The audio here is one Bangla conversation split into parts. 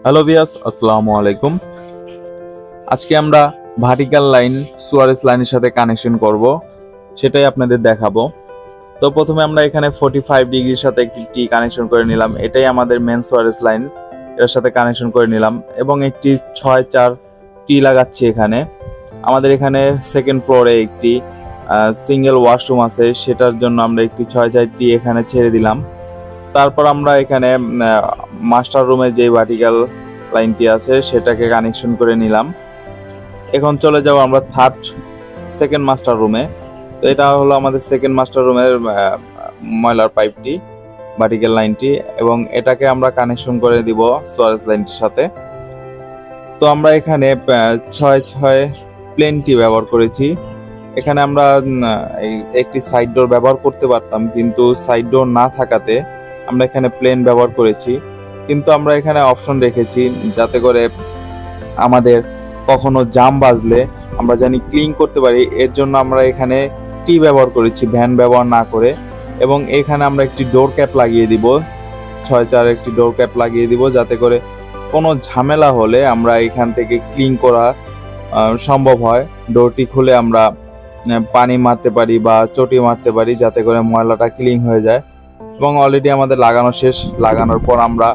হ্যালো ভিউয়ার্স, আসসালামু আলাইকুম। আজকে আমরা ভার্টিক্যাল লাইন সুয়ারেস লাইনের সাথে কানেকশন করব, সেটাই আপনাদের দেখাবো। তো প্রথমে আমরা এখানে 45 ডিগ্রির সাথে একটি টি কানেকশন করে নিলাম। এটাই আমাদের মেন সুয়ারেস লাইন, এর সাথে কানেকশন করে নিলাম এবং একটি 6-4 টি লাগাচ্ছি। এখানে আমাদের এখানে সেকেন্ড ফ্লোরে একটি সিঙ্গেল ওয়াশরুম আছে, সেটার জন্য আমরা একটি 6-4 টি এখানে ছেড়ে দিলাম। তারপর আমরা এখানে মাস্টার রুমে যে ভার্টিক্যাল লাইনটি আছে সেটাকে কানেকশন করে নিলাম। এখন চলে যাব আমরা সেকেন্ড মাস্টার রুমে। তো এটা হলো আমাদের সেকেন্ড মাস্টার রুমের ময়লার পাইপটি, ভার্টিক্যাল লাইনটি, এবং এটাকে আমরা কানেকশন করে দিব সুয়ারেস লাইনটির সাথে। তো আমরা এখানে 6-6 প্লেনটি ব্যবহার করেছি। এখানে আমরা একটি সাইড ডোর ব্যবহার করতে পারতাম, কিন্তু সাইড ডোর না থাকাতে আমরা এখানে প্লেন ব্যবহার করেছি। কিন্তু আমরা এখানে অপশন রেখেছি যাতে করে আমাদের কখনো জাম বাজলে আমরা জানি ক্লিন করতে পারি, এর জন্য আমরা এখানে টি ব্যবহার করেছি, ভ্যান ব্যবহার না করে। এবং এখানে আমরা একটি ডোর ক্যাপ লাগিয়ে দিব, 6-4 একটি ডোর ক্যাপ লাগিয়ে দিব, যাতে করে কোনো ঝামেলা হলে আমরা এখান থেকে ক্লিন করা সম্ভব হয়। ডোরটি খুলে আমরা পানি মারতে পারি বা চটি মারতে পারি, যাতে করে ময়লাটা ক্লিন হয়ে যায়। এবং অলরেডি আমাদের লাগানো শেষ। লাগানোর পর আমরা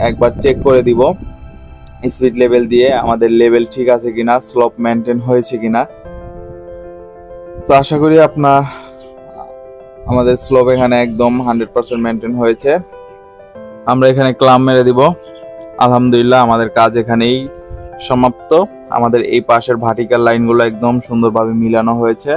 একবার চেক করে দিব স্পিড লেভেল দিয়ে আমাদের লেভেল ঠিক আছে কিনা, স্লোপ মেনটেন হয়েছে কিনা। তো আশা করি আমাদের স্লোপ এখানে একদম 100% মেনটেন হয়েছে। আমরা এখানে ক্লাম মেরে দিব। আলহামদুলিল্লাহ, আমাদের কাজ এখানেই সমাপ্ত। আমাদের এই পাশের ভার্টিক্যাল লাইনগুলো একদম সুন্দরভাবে মিলানো হয়েছে।